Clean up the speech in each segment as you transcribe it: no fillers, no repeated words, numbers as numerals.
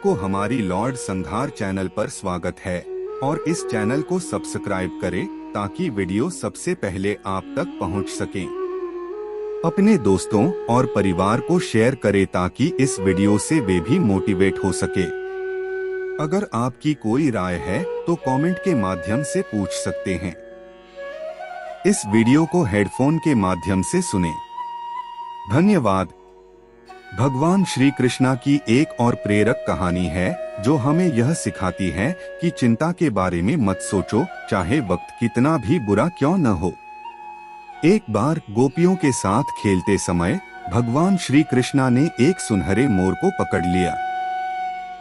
आपको हमारी लॉर्ड संघार चैनल पर स्वागत है और इस चैनल को सब्सक्राइब करें ताकि वीडियो सबसे पहले आप तक पहुंच सके। अपने दोस्तों और परिवार को शेयर करें ताकि इस वीडियो से वे भी मोटिवेट हो सके। अगर आपकी कोई राय है तो कमेंट के माध्यम से पूछ सकते हैं। इस वीडियो को हेडफोन के माध्यम से सुनें। धन्यवाद। भगवान श्री कृष्णा की एक और प्रेरक कहानी है जो हमें यह सिखाती है कि चिंता के बारे में मत सोचो, चाहे वक्त कितना भी बुरा क्यों न हो। एक बार गोपियों के साथ खेलते समय भगवान श्री कृष्णा ने एक सुनहरे मोर को पकड़ लिया।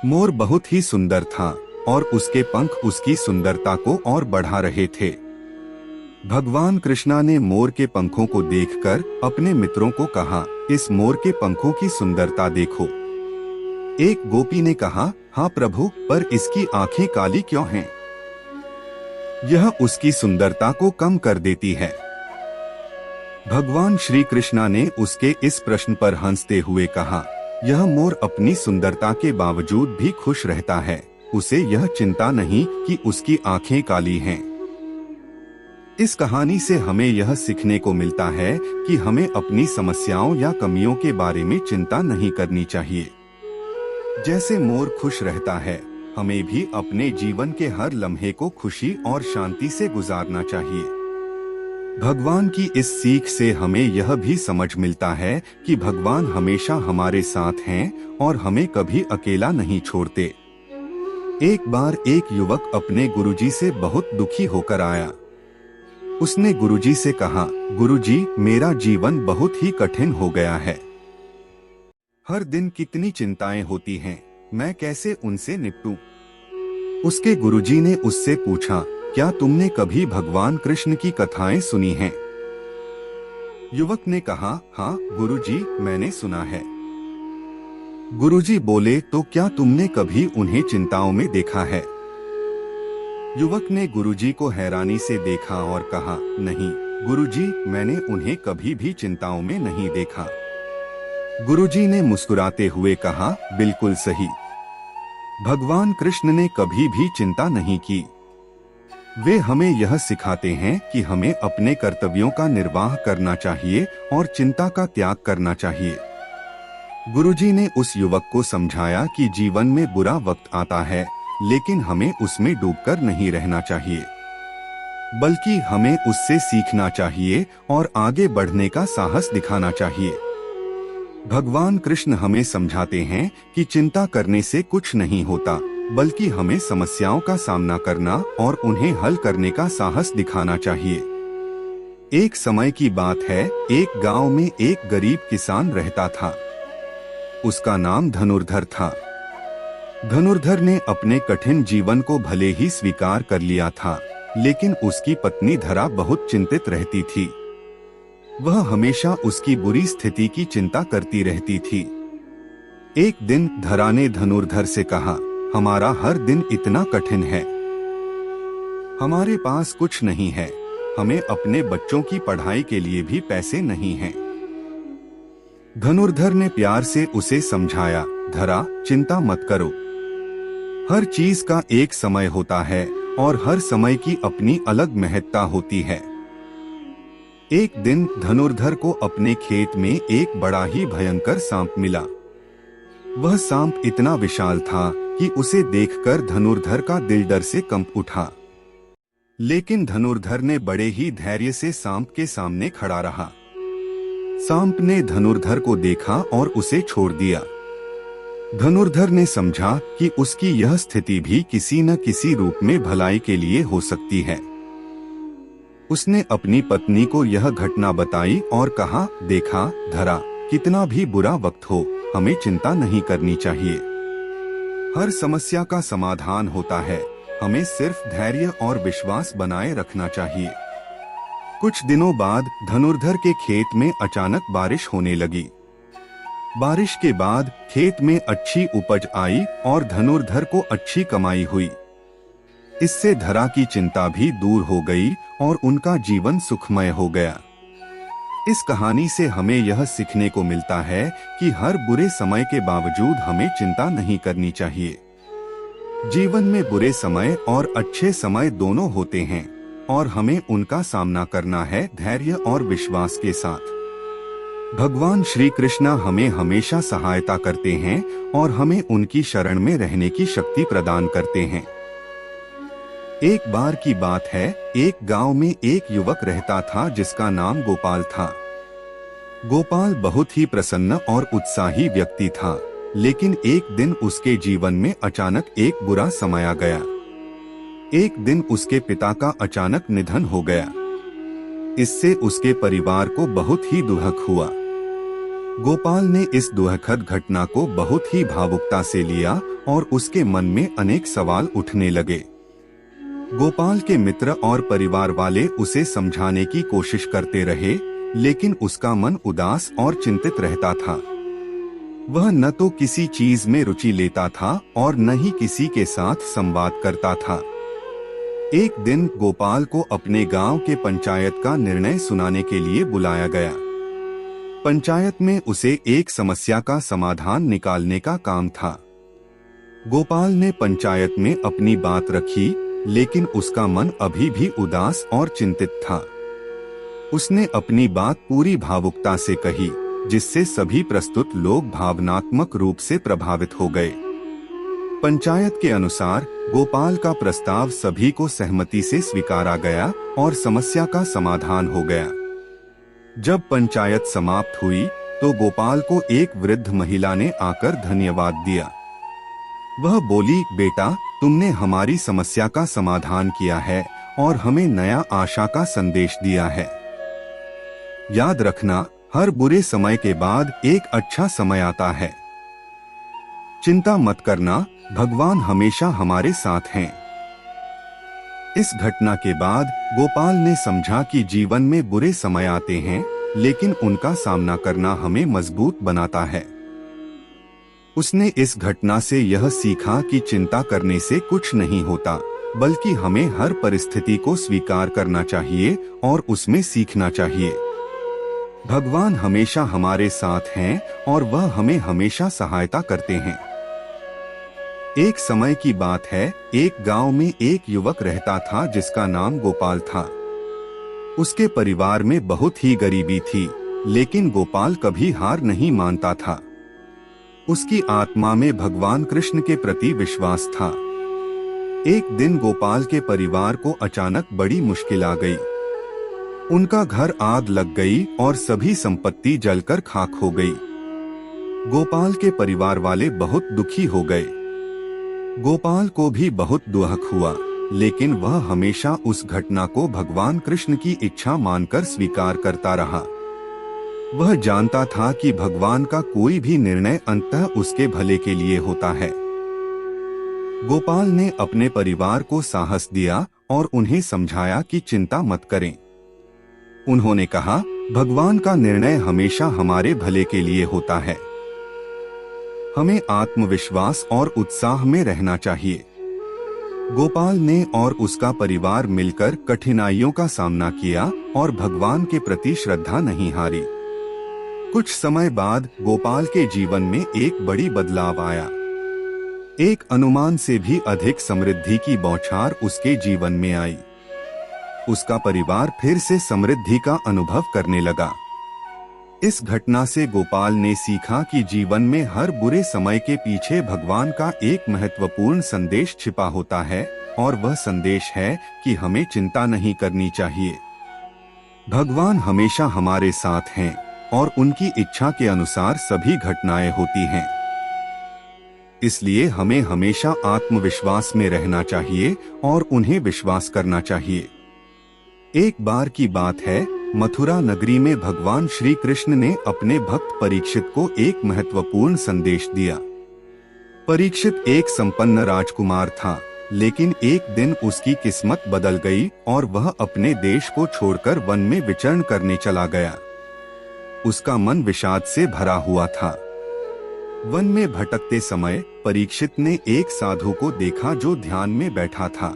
मोर बहुत ही सुंदर था और उसके पंख उसकी सुंदरता को और बढ़ा रहे थे। भगवान कृष्णा ने मोर के पंखों को देखकर अपने मित्रों को कहा, इस मोर के पंखों की सुंदरता देखो। एक गोपी ने कहा, हाँ प्रभु, पर इसकी आंखें काली क्यों हैं? यह उसकी सुंदरता को कम कर देती है। भगवान श्री कृष्णा ने उसके इस प्रश्न पर हंसते हुए कहा, यह मोर अपनी सुंदरता के बावजूद भी खुश रहता है। उसे यह चिंता नहीं कि उसकी आंखें काली हैं। इस कहानी से हमें यह सीखने को मिलता है कि हमें अपनी समस्याओं या कमियों के बारे में चिंता नहीं करनी चाहिए। जैसे मोर खुश रहता है, हमें भी अपने जीवन के हर लम्हे को खुशी और शांति से गुजारना चाहिए। भगवान की इस सीख से हमें यह भी समझ मिलता है कि भगवान हमेशा हमारे साथ हैं और हमें कभी अकेला नहीं छोड़ते। एक बार एक युवक अपने गुरुजी से बहुत दुखी होकर आया। उसने गुरुजी से कहा, गुरुजी, मेरा जीवन बहुत ही कठिन हो गया है। हर दिन कितनी चिंताएं होती हैं, मैं कैसे उनसे निपटूं? उसके गुरुजी ने उससे पूछा, क्या तुमने कभी भगवान कृष्ण की कथाएं सुनी हैं? युवक ने कहा, हाँ गुरुजी, मैंने सुना है। गुरुजी बोले, तो क्या तुमने कभी उन्हें चिंताओं में देखा है? युवक ने गुरुजी को हैरानी से देखा और कहा, नहीं गुरुजी, मैंने उन्हें कभी भी चिंताओं में नहीं देखा। गुरुजी ने मुस्कुराते हुए कहा, बिल्कुल सही। भगवान कृष्ण ने कभी भी चिंता नहीं की। वे हमें यह सिखाते हैं कि हमें अपने कर्तव्यों का निर्वाह करना चाहिए और चिंता का त्याग करना चाहिए। गुरुजी ने उस युवक को समझाया कि जीवन में बुरा वक्त आता है, लेकिन हमें उसमें डूबकर नहीं रहना चाहिए, बल्कि हमें उससे सीखना चाहिए और आगे बढ़ने का साहस दिखाना चाहिए। भगवान कृष्ण हमें समझाते हैं कि चिंता करने से कुछ नहीं होता, बल्कि हमें समस्याओं का सामना करना और उन्हें हल करने का साहस दिखाना चाहिए। एक समय की बात है, एक गांव में एक गरीब किसान रहता था। उसका नाम धनुर्धर था। धनुर्धर ने अपने कठिन जीवन को भले ही स्वीकार कर लिया था, लेकिन उसकी पत्नी धरा बहुत चिंतित रहती थी। वह हमेशा उसकी बुरी स्थिति की चिंता करती रहती थी। एक दिन धरा ने धनुर्धर से कहा, हमारा हर दिन इतना कठिन है, हमारे पास कुछ नहीं है, हमें अपने बच्चों की पढ़ाई के लिए भी पैसे नहीं हैं। धनुर्धर ने प्यार से उसे समझाया, धरा, चिंता मत करो, हर चीज का एक समय होता है और हर समय की अपनी अलग महत्ता होती है। एक दिन धनुर्धर को अपने खेत में एक बड़ा ही भयंकर सांप मिला। वह सांप इतना विशाल था कि उसे देखकर धनुर्धर का दिल डर से कंप उठा। लेकिन धनुर्धर ने बड़े ही धैर्य से सांप के सामने खड़ा रहा। सांप ने धनुर्धर को देखा और उसे छोड़ दिया। धनुर्धर ने समझा कि उसकी यह स्थिति भी किसी न किसी रूप में भलाई के लिए हो सकती है। उसने अपनी पत्नी को यह घटना बताई और कहा, देखा धरा, कितना भी बुरा वक्त हो, हमें चिंता नहीं करनी चाहिए। हर समस्या का समाधान होता है, हमें सिर्फ धैर्य और विश्वास बनाए रखना चाहिए। कुछ दिनों बाद धनुर्धर के खेत में अचानक बारिश होने लगी। बारिश के बाद खेत में अच्छी उपज आई और धनुर्धर को अच्छी कमाई हुई। इससे धरा की चिंता भी दूर हो गई और उनका जीवन सुखमय हो गया। इस कहानी से हमें यह सीखने को मिलता है कि हर बुरे समय के बावजूद हमें चिंता नहीं करनी चाहिए। जीवन में बुरे समय और अच्छे समय दोनों होते हैं और हमें उनका सामना करना है धैर्य और विश्वास के साथ। भगवान श्री कृष्ण हमें हमेशा सहायता करते हैं और हमें उनकी शरण में रहने की शक्ति प्रदान करते हैं। एक बार की बात है, एक गांव में एक युवक रहता था जिसका नाम गोपाल था। गोपाल बहुत ही प्रसन्न और उत्साही व्यक्ति था, लेकिन एक दिन उसके जीवन में अचानक एक बुरा समय आ गया। एक दिन उसके पिता का अचानक निधन हो गया। इससे उसके परिवार को बहुत ही दुख हुआ। गोपाल ने इस दुखद घटना को बहुत ही भावुकता से लिया और उसके मन में अनेक सवाल उठने लगे। गोपाल के मित्र और परिवार वाले उसे समझाने की कोशिश करते रहे, लेकिन उसका मन उदास और चिंतित रहता था। वह न तो किसी चीज में रुचि लेता था और न ही किसी के साथ संवाद करता था। एक दिन गोपाल को अपने गांव के पंचायत का निर्णय सुनाने के लिए बुलाया गया। पंचायत में उसे एक समस्या का समाधान निकालने का काम था। गोपाल ने पंचायत में अपनी बात रखी, लेकिन उसका मन अभी भी उदास और चिंतित था। उसने अपनी बात पूरी भावुकता से कही, जिससे सभी प्रस्तुत लोग भावनात्मक रूप से प्रभावित हो गए। पंचायत के अनुसार गोपाल का प्रस्ताव सभी को सहमति से स्वीकारा गया और समस्या का समाधान हो गया। जब पंचायत समाप्त हुई तो गोपाल को एक वृद्ध महिला ने आकर धन्यवाद दिया। वह बोली, बेटा, तुमने हमारी समस्या का समाधान किया है और हमें नया आशा का संदेश दिया है। याद रखना, हर बुरे समय के बाद एक अच्छा समय आता है। चिंता मत करना, भगवान हमेशा हमारे साथ हैं। इस घटना के बाद गोपाल ने समझा कि जीवन में बुरे समय आते हैं, लेकिन उनका सामना करना हमें मजबूत बनाता है। उसने इस घटना से यह सीखा कि चिंता करने से कुछ नहीं होता, बल्कि हमें हर परिस्थिति को स्वीकार करना चाहिए और उसमें सीखना चाहिए। भगवान हमेशा हमारे साथ हैं और वह हमें हमेशा सहायता करते हैं। एक समय की बात है, एक गांव में एक युवक रहता था जिसका नाम गोपाल था। उसके परिवार में बहुत ही गरीबी थी, लेकिन गोपाल कभी हार नहीं मानता था। उसकी आत्मा में भगवान कृष्ण के प्रति विश्वास था। एक दिन गोपाल के परिवार को अचानक बड़ी मुश्किल आ गई। उनका घर आग लग गई और सभी संपत्ति जलकर खाक हो गई। गोपाल के परिवार वाले बहुत दुखी हो गए। गोपाल को भी बहुत दुख हुआ, लेकिन वह हमेशा उस घटना को भगवान कृष्ण की इच्छा मानकर स्वीकार करता रहा। वह जानता था कि भगवान का कोई भी निर्णय अंततः उसके भले के लिए होता है। गोपाल ने अपने परिवार को साहस दिया और उन्हें समझाया कि चिंता मत करें। उन्होंने कहा, भगवान का निर्णय हमेशा हमारे भले के लिए होता है। हमें आत्मविश्वास और उत्साह में रहना चाहिए। गोपाल ने और उसका परिवार मिलकर कठिनाइयों का सामना किया और भगवान के प्रति श्रद्धा नहीं हारी। कुछ समय बाद गोपाल के जीवन में एक बड़ी बदलाव आया। एक अनुमान से भी अधिक समृद्धि की बौछार उसके जीवन में आई। उसका परिवार फिर से समृद्धि का अनुभव करने लगा। इस घटना से गोपाल ने सीखा कि जीवन में हर बुरे समय के पीछे भगवान का एक महत्वपूर्ण संदेश छिपा होता है, और वह संदेश है कि हमें चिंता नहीं करनी चाहिए। भगवान हमेशा हमारे साथ हैं और उनकी इच्छा के अनुसार सभी घटनाएं होती हैं। इसलिए हमें हमेशा आत्मविश्वास में रहना चाहिए और उन्हें विश्वास करना चाहिए। एक बार की बात है, मथुरा नगरी में भगवान श्री कृष्ण ने अपने भक्त परीक्षित को एक महत्वपूर्ण संदेश दिया। परीक्षित एक संपन्न राजकुमार था, लेकिन एक दिन उसकी किस्मत बदल गई और वह अपने देश को छोड़कर वन में विचरण करने चला गया। उसका मन विषाद से भरा हुआ था। वन में भटकते समय परीक्षित ने एक साधु को देखा जो ध्यान में बैठा था।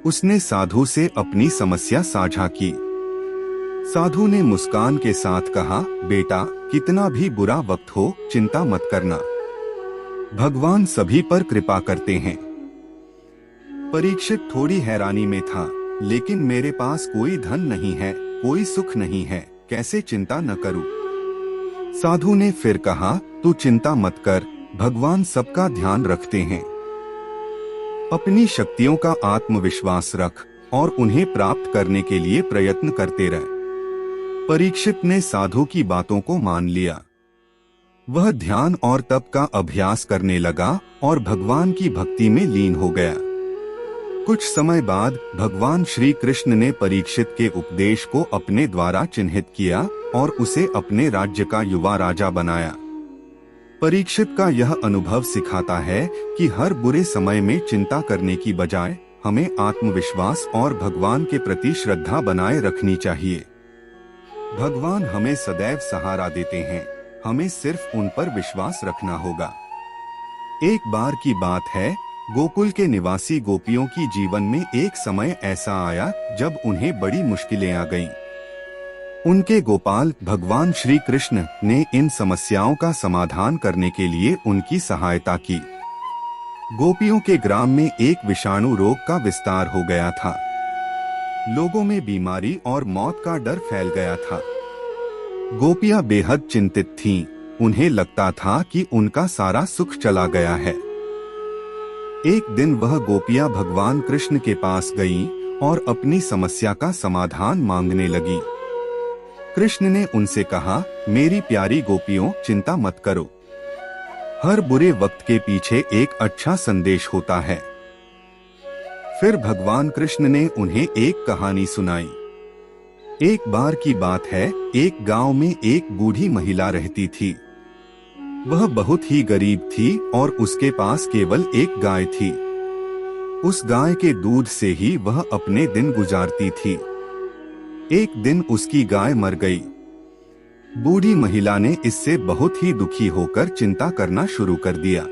उसने साधु से अपनी समस्या साझा की। साधु ने मुस्कान के साथ कहा, बेटा, कितना भी बुरा वक्त हो, चिंता मत करना। भगवान सभी पर कृपा करते हैं। परीक्षित थोड़ी हैरानी में था, लेकिन मेरे पास कोई धन नहीं है, कोई सुख नहीं है, कैसे चिंता न करूं? साधु ने फिर कहा, तू चिंता मत कर, भगवान सबका ध्यान रखते हैं। अपनी शक्तियों का आत्मविश्वास रख और उन्हें प्राप्त करने के लिए प्रयत्न करते रह। परीक्षित ने साधु की बातों को मान लिया। वह ध्यान और तप का अभ्यास करने लगा और भगवान की भक्ति में लीन हो गया। कुछ समय बाद भगवान श्री कृष्ण ने परीक्षित के उपदेश को अपने द्वारा चिन्हित किया और उसे अपने राज्य का युवा राजा बनाया। परीक्षित का यह अनुभव सिखाता है कि हर बुरे समय में चिंता करने की बजाय हमें आत्मविश्वास और भगवान के प्रति श्रद्धा बनाए रखनी चाहिए। भगवान हमें सदैव सहारा देते हैं, हमें सिर्फ उन पर विश्वास रखना होगा। एक बार की बात है, गोकुल के निवासी गोपियों की जीवन में एक समय ऐसा आया जब उन्हें बड़ी मुश्किलें आ गईं। उनके गोपाल भगवान श्री कृष्ण ने इन समस्याओं का समाधान करने के लिए उनकी सहायता की। गोपियों के ग्राम में एक विषाणु रोग का विस्तार हो गया था। लोगों में बीमारी और मौत का डर फैल गया था। गोपियां बेहद चिंतित थीं। उन्हें लगता था कि उनका सारा सुख चला गया है। एक दिन वह गोपियां भगवान कृष्ण के पास गईं और अपनी समस्या का समाधान मांगने लगीं। कृष्ण ने उनसे कहा, मेरी प्यारी गोपियों, चिंता मत करो। हर बुरे वक्त के पीछे एक अच्छा संदेश होता है। फिर भगवान कृष्ण ने उन्हें एक कहानी सुनाई। एक बार की बात है, एक गांव में एक बूढ़ी महिला रहती थी। वह बहुत ही गरीब थी और उसके पास केवल एक गाय थी। उस गाय के दूध से ही वह अपने दिन गुजारती थी। एक दिन उसकी गाय मर गई। बूढ़ी महिला ने इससे बहुत ही दुखी होकर चिंता करना शुरू कर दिया।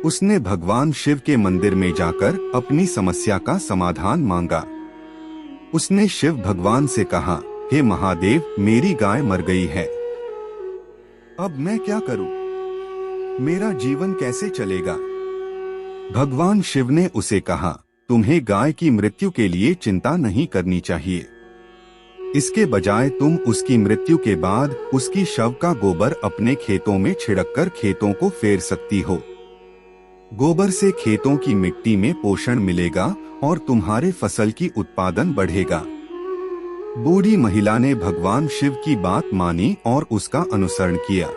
उसने भगवान शिव के मंदिर में जाकर अपनी समस्या का समाधान मांगा। उसने शिव भगवान से कहा, हे महादेव, मेरी गाय मर गई है। अब मैं क्या करूं? मेरा जीवन कैसे चलेगा? भगवान शिव ने उसे कहा, तुम्हें गाय की मृत्यु के लिए चिंता नहीं करनी चाहिए। इसके बजाय तुम उसकी मृत्यु के बाद उसकी शव का गोबर अपने खेतों में छिड़ककर खेतों को फेर सकती हो। गोबर से खेतों की मिट्टी में पोषण मिलेगा और तुम्हारे फसल की उत्पादन बढ़ेगा। बूढ़ी महिला ने भगवान शिव की बात मानी और उसका अनुसरण किया।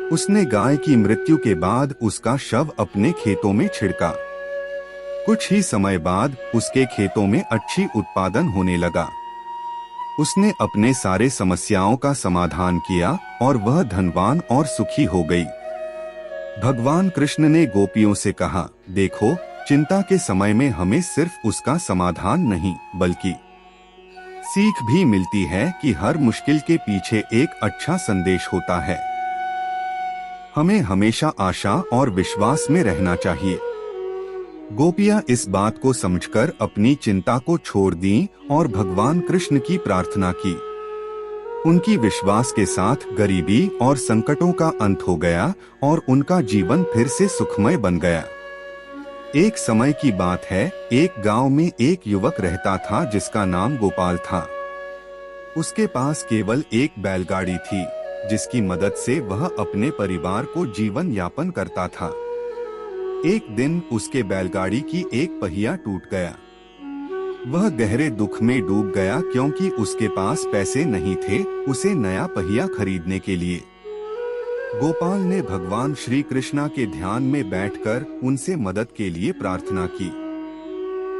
उसने गाय की मृत्यु के बाद उसका शव अपने खेतों में छिड़का। कुछ ही समय बाद उसके खेतों में अच्छी उत्पादन होने लगा। उसने अपने सारे समस्याओं का समाधान किया और वह धनवान और सुखी हो गई। भगवान कृष्ण ने गोपियों से कहा, देखो, चिंता के समय में हमें सिर्फ उसका समाधान नहीं बल्कि सीख भी मिलती है कि हर मुश्किल के पीछे एक अच्छा संदेश होता है। हमें हमेशा आशा और विश्वास में रहना चाहिए। गोपियां इस बात को समझकर अपनी चिंता को छोड़ दी और भगवान कृष्ण की प्रार्थना की। उनकी विश्वास के साथ गरीबी और संकटों का अंत हो गया और उनका जीवन फिर से सुखमय बन गया। एक समय की बात है, एक गांव में एक युवक रहता था जिसका नाम गोपाल था। उसके पास केवल एक बैलगाड़ी थी, जिसकी मदद से वह अपने परिवार को जीवन यापन करता था। एक दिन उसके बैलगाड़ी की एक पहिया टूट गया। वह गहरे दुख में डूब गया क्योंकि उसके पास पैसे नहीं थे उसे नया पहिया खरीदने के लिए। गोपाल ने भगवान श्री कृष्णा के ध्यान में बैठकर उनसे मदद के लिए प्रार्थना की।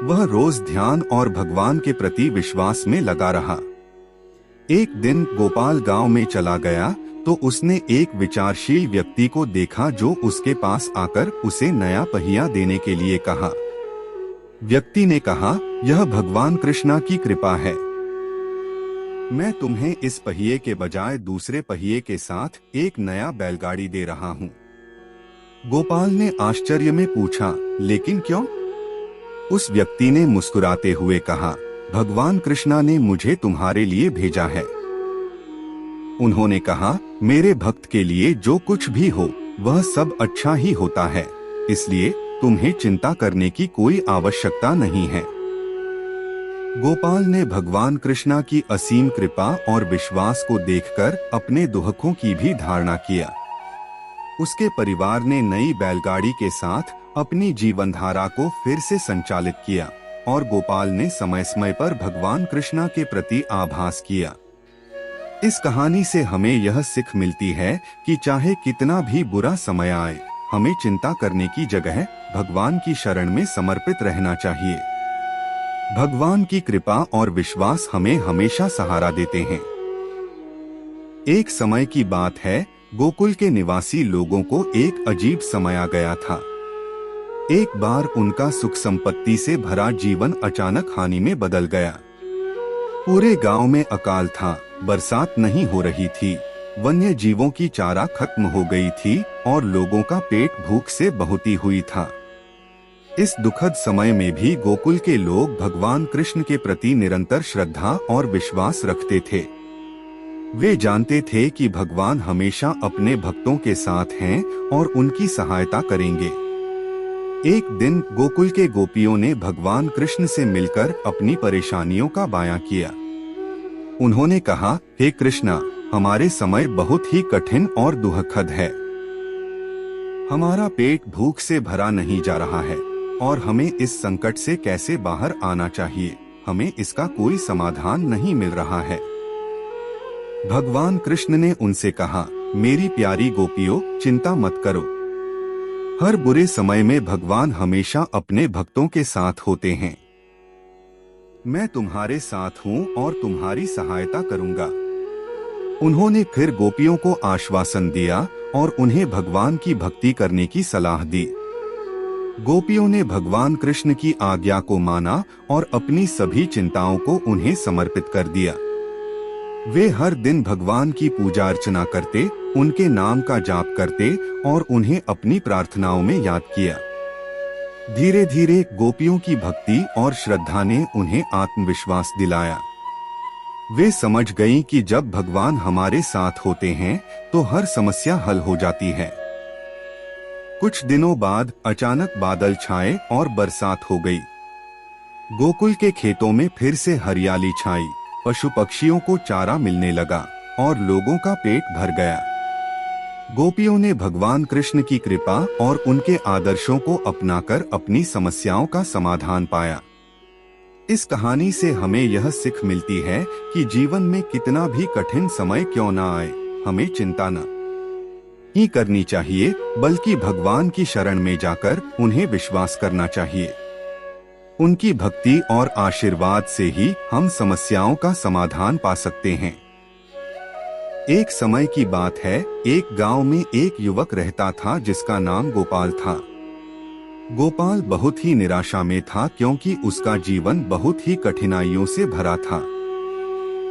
वह रोज ध्यान और भगवान के प्रति विश्वास में लगा रहा। एक दिन गोपाल गांव में चला गया तो उसने एक विचारशील व्यक्ति को देखा जो उसके पास आकर उसे नया पहिया देने के लिए कहा। व्यक्ति ने कहा, यह भगवान कृष्णा की कृपा है। मैं तुम्हें इस पहिए के बजाय दूसरे पहिए के साथ एक नया बैलगाड़ी दे रहा हूँ। गोपाल ने आश्चर्य में पूछा, लेकिन क्यों? उस व्यक्ति ने मुस्कुराते हुए कहा, भगवान कृष्णा ने मुझे तुम्हारे लिए भेजा है। उन्होंने कहा, मेरे भक्त के लिए जो कुछ भी हो वह सब अच्छा ही होता है, इसलिए तुम्हें चिंता करने की कोई आवश्यकता नहीं है। गोपाल ने भगवान कृष्णा की असीम कृपा और विश्वास को देखकर अपने दुखों की भी धारणा किया। उसके परिवार ने नई बैलगाड़ी के साथ अपनी जीवनधारा को फिर से संचालित किया और गोपाल ने समय समय पर भगवान कृष्णा के प्रति आभास किया। इस कहानी से हमें यह सीख मिलती है कि चाहे कितना भी बुरा समय आए, हमें चिंता करने की जगह भगवान की शरण में समर्पित रहना चाहिए। भगवान की कृपा और विश्वास हमें हमेशा सहारा देते हैं। एक समय की बात है, गोकुल के निवासी लोगों को एक अजीब समय आ गया था। एक बार उनका सुख संपत्ति से भरा जीवन अचानक हानि में बदल गया। पूरे गांव में अकाल था, बरसात नहीं हो रही थी, वन्य जीवों की चारा खत्म हो गई थी और लोगों का पेट भूख से बहुती हुई था। इस दुखद समय में भी गोकुल के लोग भगवान कृष्ण के प्रति निरंतर श्रद्धा और विश्वास रखते थे। वे जानते थे कि भगवान हमेशा अपने भक्तों के साथ हैं और उनकी सहायता करेंगे। एक दिन गोकुल के गोपियों ने भगवान कृष्ण से मिलकर अपनी परेशानियों का बयां किया। उन्होंने कहा, हे कृष्णा, हमारे समय बहुत ही कठिन और दुखद है। हमारा पेट भूख से भरा नहीं जा रहा है और हमें इस संकट से कैसे बाहर आना चाहिए, हमें इसका कोई समाधान नहीं मिल रहा है। भगवान कृष्ण ने उनसे कहा, मेरी प्यारी गोपियों, चिंता मत करो। हर बुरे समय में भगवान हमेशा अपने भक्तों के साथ होते हैं। मैं तुम्हारे साथ हूँ और तुम्हारी सहायता करूँगा। उन्होंने फिर गोपियों को आश्वासन दिया और उन्हें भगवान की भक्ति करने की सलाह दी। गोपियों ने भगवान कृष्ण की आज्ञा को माना और अपनी सभी चिंताओं को उन्हें समर्पित कर दिया। वे हर दिन भगवान की पूजा अर्चना करते, उनके नाम का जाप करते और उन्हें अपनी प्रार्थनाओं में याद किया। धीरे धीरे गोपियों की भक्ति और श्रद्धा ने उन्हें आत्मविश्वास दिलाया। वे समझ गईं कि जब भगवान हमारे साथ होते हैं तो हर समस्या हल हो जाती है। कुछ दिनों बाद अचानक बादल छाए और बरसात हो गई। गोकुल के खेतों में फिर से हरियाली छाई, पशु पक्षियों को चारा मिलने लगा और लोगों का पेट भर गया। गोपियों ने भगवान कृष्ण की कृपा और उनके आदर्शों को अपनाकर अपनी समस्याओं का समाधान पाया। इस कहानी से हमें यह सीख मिलती है कि जीवन में कितना भी कठिन समय क्यों न आए, हमें चिंता न ही करनी चाहिए, बल्कि भगवान की शरण में जाकर उन्हें विश्वास करना चाहिए। उनकी भक्ति और आशीर्वाद से ही हम समस्याओं का समाधान पा सकते हैं। एक समय की बात है, एक गांव में एक युवक रहता था जिसका नाम गोपाल था। गोपाल बहुत ही निराशा में था क्योंकि उसका जीवन बहुत ही कठिनाइयों से भरा था।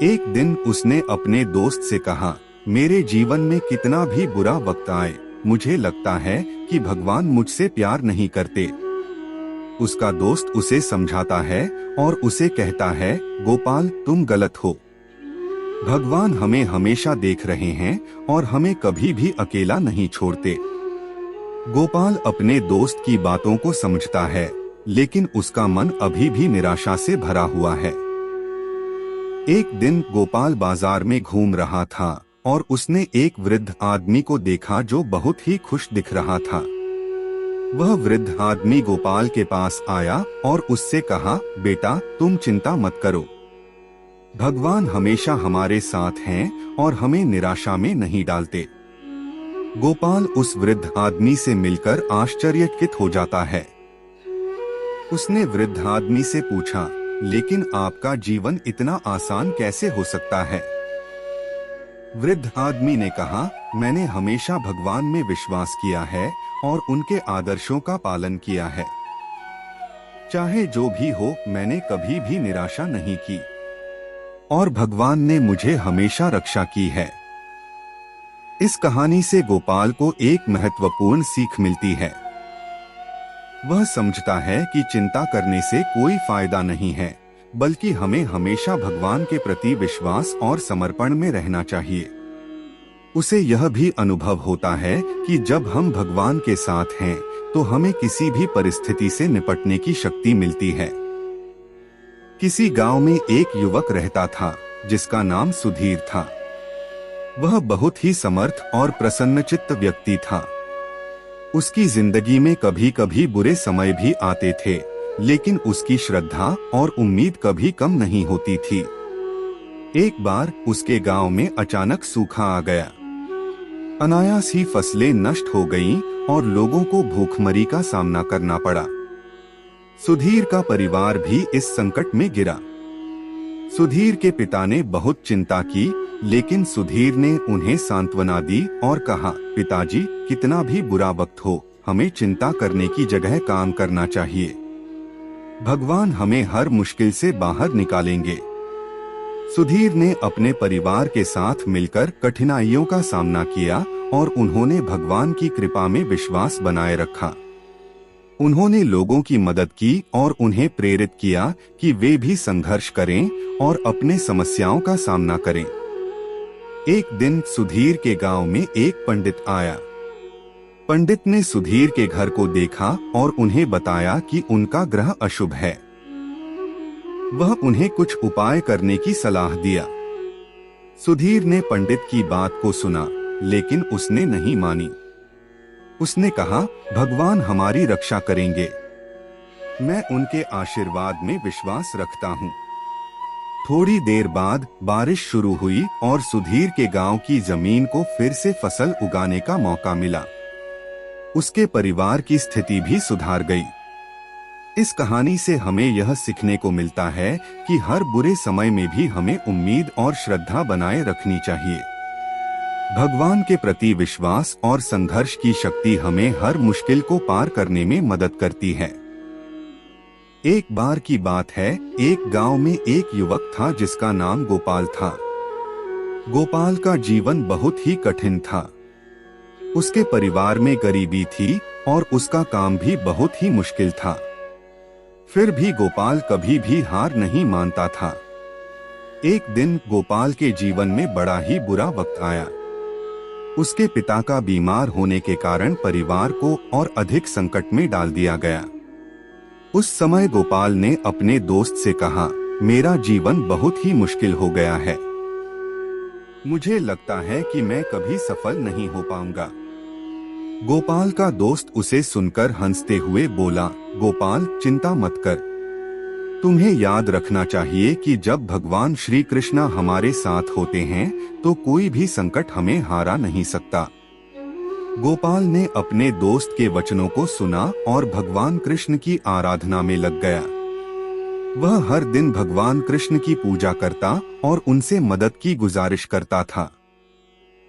एक दिन उसने अपने दोस्त से कहा, मेरे जीवन में कितना भी बुरा वक्त आए, मुझे लगता है कि भगवान मुझसे प्यार नहीं करते। उसका दोस्त उसे समझाता है और उसे कहता है, गोपाल, तुम गलत हो। भगवान हमें हमेशा देख रहे हैं और हमें कभी भी अकेला नहीं छोड़ते। गोपाल अपने दोस्त की बातों को समझता है, लेकिन उसका मन अभी भी निराशा से भरा हुआ है। एक दिन गोपाल बाजार में घूम रहा था और उसने एक वृद्ध आदमी को देखा जो बहुत ही खुश दिख रहा था। वह वृद्ध आदमी गोपाल के पास आया और उससे कहा, बेटा, तुम चिंता मत करो। भगवान हमेशा हमारे साथ हैं और हमें निराशा में नहीं डालते। गोपाल उस वृद्ध आदमी से मिलकर आश्चर्यचकित हो जाता है। उसने वृद्ध आदमी से पूछा, लेकिन आपका जीवन इतना आसान कैसे हो सकता है? वृद्ध आदमी ने कहा, मैंने हमेशा भगवान में विश्वास किया है और उनके आदर्शों का पालन किया है। चाहे जो भी हो, मैंने कभी भी निराशा नहीं की और भगवान ने मुझे हमेशा रक्षा की है। इस कहानी से गोपाल को एक महत्वपूर्ण सीख मिलती है। वह समझता है कि चिंता करने से कोई फायदा नहीं है, बल्कि हमें हमेशा भगवान के प्रति विश्वास और समर्पण में रहना चाहिए। उसे यह भी अनुभव होता है कि जब हम भगवान के साथ हैं तो हमें किसी भी परिस्थिति से निपटने की शक्ति मिलती है। किसी गांव में एक युवक रहता था जिसका नाम सुधीर था। वह बहुत ही समर्थ और प्रसन्नचित्त व्यक्ति था। उसकी जिंदगी में कभी कभी बुरे समय भी आते थे, लेकिन उसकी श्रद्धा और उम्मीद कभी कम नहीं होती थी। एक बार उसके गांव में अचानक सूखा आ गया। अनायास ही फसलें नष्ट हो गईं और लोगों को भूखमरी का सामना करना पड़ा। सुधीर का परिवार भी इस संकट में गिरा। सुधीर के पिता ने बहुत चिंता की, लेकिन सुधीर ने उन्हें सांत्वना दी और कहा, पिताजी, कितना भी बुरा वक्त हो, हमें चिंता करने की जगह काम करना चाहिए। भगवान हमें हर मुश्किल से बाहर निकालेंगे। सुधीर ने अपने परिवार के साथ मिलकर कठिनाइयों का सामना किया और उन्होंने भगवान की कृपा में विश्वास बनाए रखा। उन्होंने लोगों की मदद की और उन्हें प्रेरित किया कि वे भी संघर्ष करें और अपने समस्याओं का सामना करें। एक दिन सुधीर के गांव में एक पंडित आया। पंडित ने सुधीर के घर को देखा और उन्हें बताया कि उनका ग्रह अशुभ है। वह उन्हें कुछ उपाय करने की सलाह दिया। सुधीर ने पंडित की बात को सुना, लेकिन उसने नहीं मानी। उसने कहा, भगवान हमारी रक्षा करेंगे। मैं उनके आशीर्वाद में विश्वास रखता हूँ। थोड़ी देर बाद बारिश शुरू हुई और सुधीर के गांव की जमीन को फिर से फसल उगाने का मौका मिला। उसके परिवार की स्थिति भी सुधार गई। इस कहानी से हमें यह सीखने को मिलता है कि हर बुरे समय में भी हमें उम्मीद और श्रद्धा बनाए रखनी चाहिए। भगवान के प्रति विश्वास और संघर्ष की शक्ति हमें हर मुश्किल को पार करने में मदद करती है। एक बार की बात है, एक गांव में एक युवक था जिसका नाम गोपाल था। गोपाल का जीवन बहुत ही कठिन था। उसके परिवार में गरीबी थी और उसका काम भी बहुत ही मुश्किल था। फिर भी गोपाल कभी भी हार नहीं मानता था। एक दिन गोपाल के जीवन में बड़ा ही बुरा वक्त आया। उसके पिता का बीमार होने के कारण परिवार को और अधिक संकट में डाल दिया गया। उस समय गोपाल ने अपने दोस्त से कहा, मेरा जीवन बहुत ही मुश्किल हो गया है। मुझे लगता है कि मैं कभी सफल नहीं हो पाऊंगा। गोपाल का दोस्त उसे सुनकर हंसते हुए बोला, गोपाल, चिंता मत कर। तुम्हें याद रखना चाहिए कि जब भगवान श्री कृष्ण हमारे साथ होते हैं तो कोई भी संकट हमें हारा नहीं सकता। गोपाल ने अपने दोस्त के वचनों को सुना और भगवान कृष्ण की आराधना में लग गया। वह हर दिन भगवान कृष्ण की पूजा करता और उनसे मदद की गुजारिश करता था।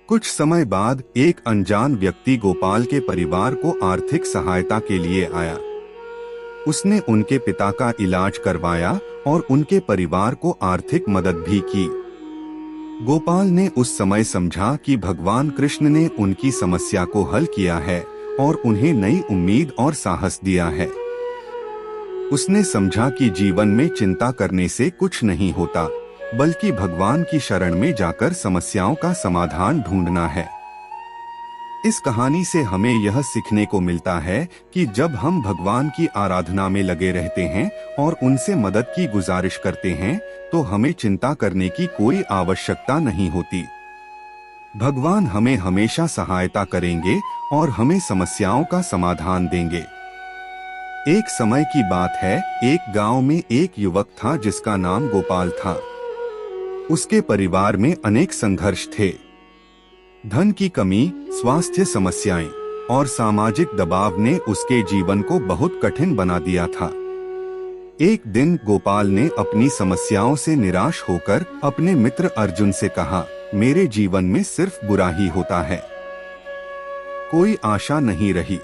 कुछ समय बाद एक अनजान व्यक्ति गोपाल के परिवार को आर्थिक सहायता के लिए आया। उसने उनके पिता का इलाज करवाया और उनके परिवार को आर्थिक मदद भी की। गोपाल ने उस समय समझा कि भगवान कृष्ण ने उनकी समस्या को हल किया है और उन्हें नई उम्मीद और साहस दिया है। उसने समझा कि जीवन में चिंता करने से कुछ नहीं होता, बल्कि भगवान की शरण में जाकर समस्याओं का समाधान ढूंढना है। इस कहानी से हमें यह सीखने को मिलता है कि जब हम भगवान की आराधना में लगे रहते हैं और उनसे मदद की गुजारिश करते हैं तो हमें चिंता करने की कोई आवश्यकता नहीं होती। भगवान हमें हमेशा सहायता करेंगे और हमें समस्याओं का समाधान देंगे। एक समय की बात है, एक गांव में एक युवक था जिसका नाम गोपाल था। उसके परिवार में अनेक संघर्ष थे। धन की कमी, स्वास्थ्य समस्याएं और सामाजिक दबाव ने उसके जीवन को बहुत कठिन बना दिया था। एक दिन गोपाल ने अपनी समस्याओं से निराश होकर अपने मित्र अर्जुन से कहा, मेरे जीवन में सिर्फ बुरा ही होता है, कोई आशा नहीं रही।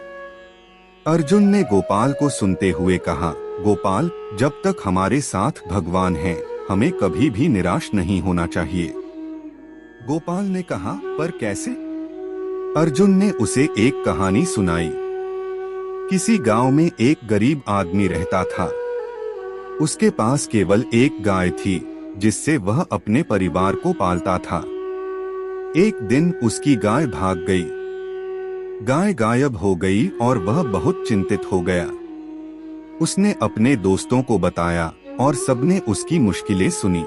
अर्जुन ने गोपाल को सुनते हुए कहा, गोपाल, जब तक हमारे साथ भगवान है हमें कभी भी निराश नहीं होना चाहिए। गोपाल ने कहा, पर कैसे? अर्जुन ने उसे एक कहानी सुनाई। किसी गांव में एक गरीब आदमी रहता था। उसके पास केवल एक गाय थी जिससे वह अपने परिवार को पालता था। एक दिन उसकी गाय भाग गई। गाय गायब हो गई और वह बहुत चिंतित हो गया। उसने अपने दोस्तों को बताया और सबने उसकी मुश्किलें सुनी।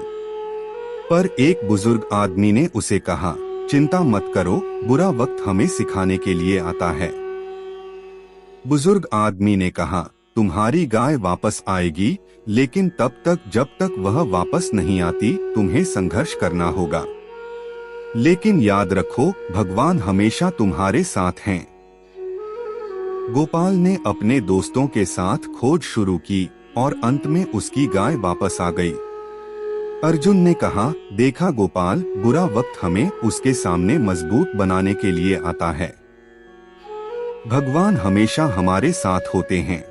पर एक बुजुर्ग आदमी ने उसे कहा, चिंता मत करो, बुरा वक्त हमें सिखाने के लिए आता है। बुजुर्ग आदमी ने कहा, तुम्हारी गाय वापस आएगी, लेकिन तब तक जब तक वह वापस नहीं आती तुम्हें संघर्ष करना होगा। लेकिन याद रखो, भगवान हमेशा तुम्हारे साथ हैं। गोपाल ने अपने दोस्तों के साथ खोज शुरू की और अंत में उसकी गाय वापस आ गई। अर्जुन ने कहा, देखा गोपाल, बुरा वक्त हमें उसके सामने मजबूत बनाने के लिए आता है। भगवान हमेशा हमारे साथ होते हैं।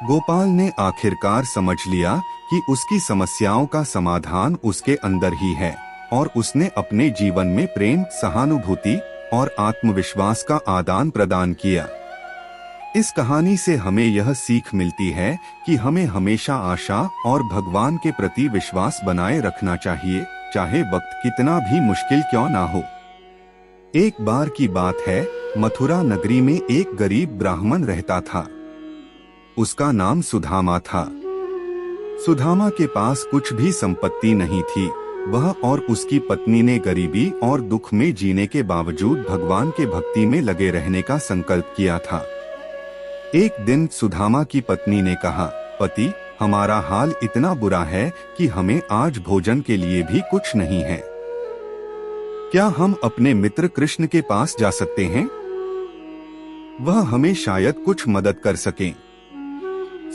गोपाल ने आखिरकार समझ लिया कि उसकी समस्याओं का समाधान उसके अंदर ही है और उसने अपने जीवन में प्रेम, सहानुभूति और आत्मविश्वास का आदान प्रदान किया। इस कहानी से हमें यह सीख मिलती है कि हमें हमेशा आशा और भगवान के प्रति विश्वास बनाए रखना चाहिए, चाहे वक्त कितना भी मुश्किल क्यों ना हो। एक बार की बात है, मथुरा नगरी में एक गरीब ब्राह्मण रहता था। उसका नाम सुदामा था। सुदामा के पास कुछ भी संपत्ति नहीं थी। वह और उसकी पत्नी ने गरीबी और दुख में जीने के बावजूद भगवान के भक्ति में लगे रहने का संकल्प किया था। एक दिन सुदामा की पत्नी ने कहा, पति, हमारा हाल इतना बुरा है कि हमें आज भोजन के लिए भी कुछ नहीं है। क्या हम अपने मित्र कृष्ण के पास जा सकते हैं? वह हमें शायद कुछ मदद कर सकें।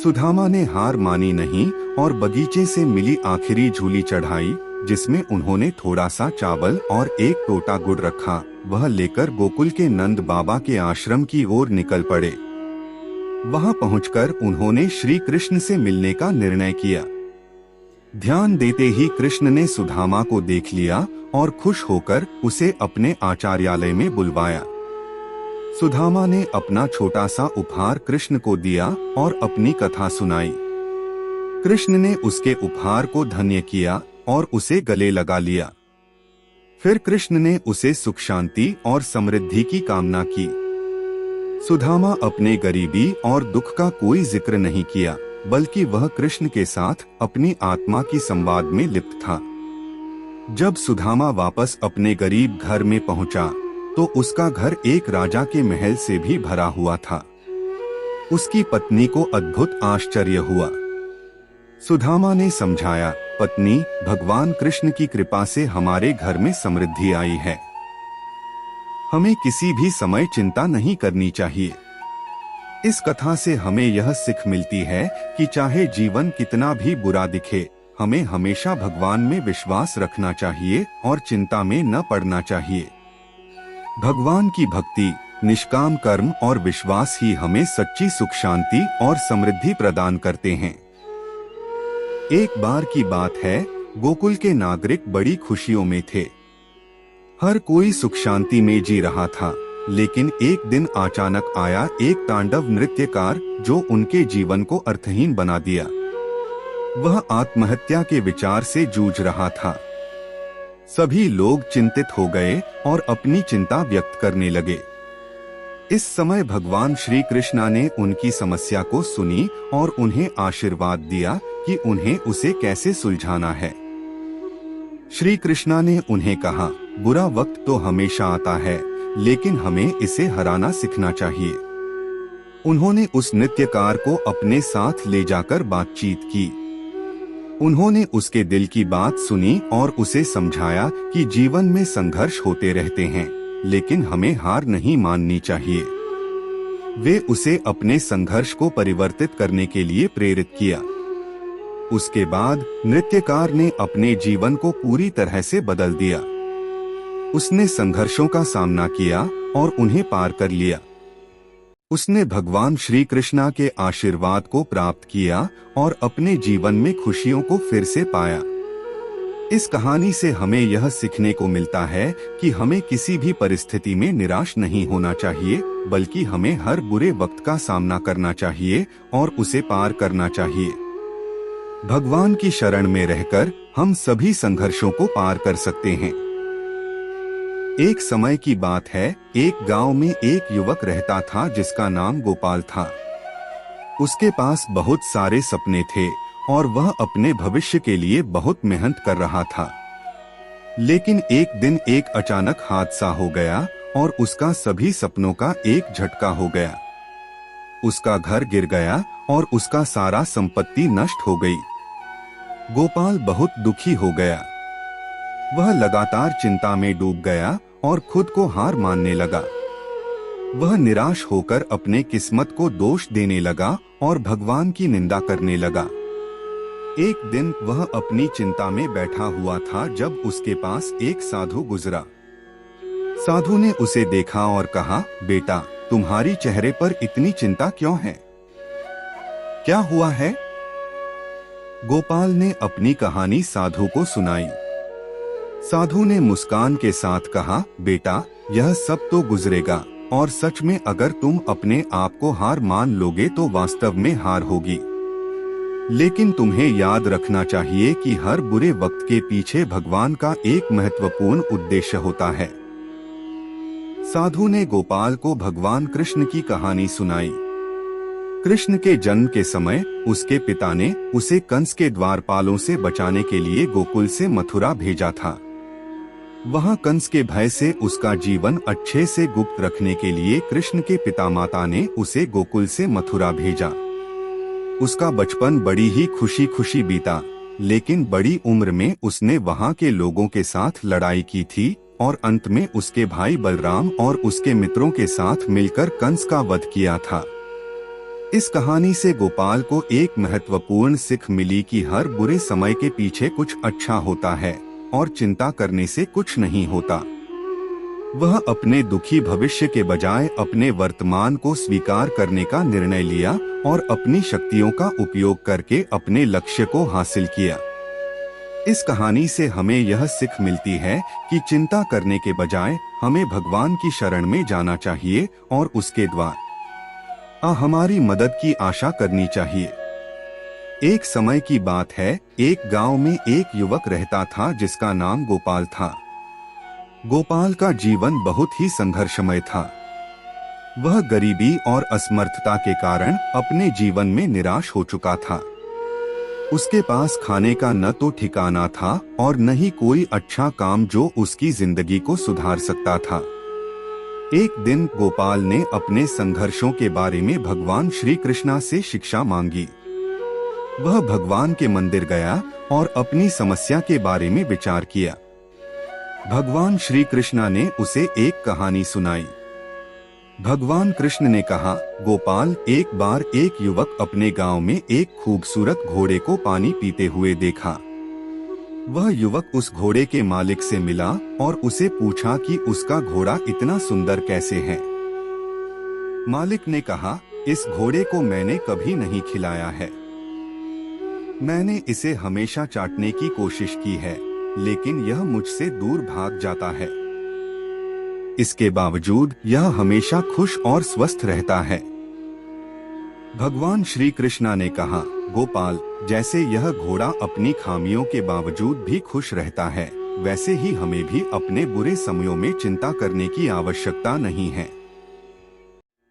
सुदामा ने हार मानी नहीं और बगीचे से मिली आखिरी झूली चढ़ाई, जिसमें उन्होंने थोड़ा सा चावल और एक टोटा गुड़ रखा। वह लेकर गोकुल के नंद बाबा के आश्रम की ओर निकल पड़े। वहां पहुंचकर उन्होंने श्री कृष्ण से मिलने का निर्णय किया। ध्यान देते ही कृष्ण ने सुदामा को देख लिया और खुश होकर उसे अपने आचार्यालय में बुलवाया। सुदामा ने अपना छोटा सा उपहार कृष्ण को दिया और अपनी कथा सुनाई। कृष्ण ने उसके उपहार को धन्य किया और उसे गले लगा लिया। फिर कृष्ण ने उसे सुख शांति और समृद्धि की कामना की। सुदामा अपने गरीबी और दुख का कोई जिक्र नहीं किया, बल्कि वह कृष्ण के साथ अपनी आत्मा की संवाद में लिप्त था। जब सुदामा वापस अपने गरीब घर में पहुंचा, तो उसका घर एक राजा के महल से भी भरा हुआ था। उसकी पत्नी को अद्भुत आश्चर्य हुआ। सुदामा ने समझाया, पत्नी, भगवान कृष्ण की कृपा से हमारे घर में समृद्धि आई है। हमें किसी भी समय चिंता नहीं करनी चाहिए। इस कथा से हमें यह सीख मिलती है कि चाहे जीवन कितना भी बुरा दिखे, हमें हमेशा भगवान में विश्वास रखना चाहिए और चिंता में न पड़ना चाहिए। भगवान की भक्ति, निष्काम कर्म और विश्वास ही हमें सच्ची सुख शांति और समृद्धि प्रदान करते हैं। एक बार की बात है, गोकुल के नागरिक बड़ी खुशियों में थे। हर कोई सुख शांति में जी रहा था, लेकिन एक दिन अचानक आया एक तांडव नृत्यकार जो उनके जीवन को अर्थहीन बना दिया। वह आत्महत्या के विचार से जूझ रहा था। सभी लोग चिंतित हो गए और अपनी चिंता व्यक्त करने लगे। इस समय भगवान श्री कृष्ण ने उनकी समस्या को सुनी और उन्हें आशीर्वाद दिया कि उन्हें उसे कैसे सुलझाना है। श्री कृष्ण ने उन्हें कहा, बुरा वक्त तो हमेशा आता है, लेकिन हमें इसे हराना सीखना चाहिए। उन्होंने उस नृत्यकार को अपने साथ ले जाकर बातचीत की। उन्होंने उसके दिल की बात सुनी और उसे समझाया कि जीवन में संघर्ष होते रहते हैं, लेकिन हमें हार नहीं माननी चाहिए। वे उसे अपने संघर्ष को परिवर्तित करने के लिए प्रेरित किया। उसके बाद नृत्यकार ने अपने जीवन को पूरी तरह से बदल दिया। उसने संघर्षों का सामना किया और उन्हें पार कर लिया। उसने भगवान श्री कृष्ण के आशीर्वाद को प्राप्त किया और अपने जीवन में खुशियों को फिर से पाया। इस कहानी से हमें यह सीखने को मिलता है कि हमें किसी भी परिस्थिति में निराश नहीं होना चाहिए, बल्कि हमें हर बुरे वक्त का सामना करना चाहिए और उसे पार करना चाहिए। भगवान की शरण में रहकर हम सभी संघर्षों को पार कर सकते हैं। एक समय की बात है, एक गांव में एक युवक रहता था जिसका नाम गोपाल था। उसके पास बहुत सारे सपने थे और वह अपने भविष्य के लिए बहुत मेहनत कर रहा था। लेकिन एक दिन एक अचानक हादसा हो गया और उसका सभी सपनों का एक झटका हो गया। उसका घर गिर गया और उसका सारा संपत्ति नष्ट हो गई। गोपाल बहुत दुखी हो गया। वह लगातार चिंता में डूब गया और खुद को हार मानने लगा। वह निराश होकर अपने किस्मत को दोष देने लगा और भगवान की निंदा करने लगा। एक दिन वह अपनी चिंता में बैठा हुआ था जब उसके पास एक साधु गुजरा। साधु ने उसे देखा और कहा, बेटा, तुम्हारी चेहरे पर इतनी चिंता क्यों है? क्या हुआ है? गोपाल ने अपनी कहानी साधु को सुनाई। साधु ने मुस्कान के साथ कहा, बेटा, यह सब तो गुजरेगा और सच में अगर तुम अपने आप को हार मान लोगे तो वास्तव में हार होगी। लेकिन तुम्हें याद रखना चाहिए कि हर बुरे वक्त के पीछे भगवान का एक महत्वपूर्ण उद्देश्य होता है। साधु ने गोपाल को भगवान कृष्ण की कहानी सुनाई। कृष्ण के जन्म के समय उसके पिता ने उसे कंस के द्वारपालों से बचाने के लिए गोकुल से मथुरा भेजा था। वहां कंस के भय से उसका जीवन अच्छे से गुप्त रखने के लिए कृष्ण के पिता माता ने उसे गोकुल से मथुरा भेजा। उसका बचपन बड़ी ही खुशी खुशी बीता, लेकिन बड़ी उम्र में उसने वहां के लोगों के साथ लड़ाई की थी और अंत में उसके भाई बलराम और उसके मित्रों के साथ मिलकर कंस का वध किया था। इस कहानी से गोपाल को एक महत्वपूर्ण सीख मिली कि हर बुरे समय के पीछे कुछ अच्छा होता है और चिंता करने से कुछ नहीं होता। वह अपने दुखी भविष्य के बजाय अपने वर्तमान को स्वीकार करने का निर्णय लिया और अपनी शक्तियों का उपयोग करके अपने लक्ष्य को हासिल किया। इस कहानी से हमें यह सीख मिलती है कि चिंता करने के बजाय हमें भगवान की शरण में जाना चाहिए और उसके द्वारा हमारी मदद की आशा करनी चाहिए। एक समय की बात है, एक गांव में एक युवक रहता था जिसका नाम गोपाल था। गोपाल का जीवन बहुत ही संघर्षमय था। वह गरीबी और असमर्थता के कारण अपने जीवन में निराश हो चुका था। उसके पास खाने का न तो ठिकाना था और न ही कोई अच्छा काम जो उसकी जिंदगी को सुधार सकता था। एक दिन गोपाल ने अपने संघर्षों के बारे में भगवान श्री कृष्णा से शिक्षा मांगी। वह भगवान के मंदिर गया और अपनी समस्या के बारे में विचार किया। भगवान श्री कृष्णा ने उसे एक कहानी सुनाई। भगवान कृष्ण ने कहा, गोपाल, एक बार एक युवक अपने गांव में एक खूबसूरत घोड़े को पानी पीते हुए देखा। वह युवक उस घोड़े के मालिक से मिला और उसे पूछा कि उसका घोड़ा इतना सुंदर कैसे है। मालिक ने कहा, इस घोड़े को मैंने कभी नहीं खिलाया है। मैंने इसे हमेशा चाटने की कोशिश की है, लेकिन यह मुझसे दूर भाग जाता है। इसके बावजूद यह हमेशा खुश और स्वस्थ रहता है। भगवान श्री कृष्णा ने कहा, गोपाल, जैसे यह घोड़ा अपनी खामियों के बावजूद भी खुश रहता है, वैसे ही हमें भी अपने बुरे समयों में चिंता करने की आवश्यकता नहीं है।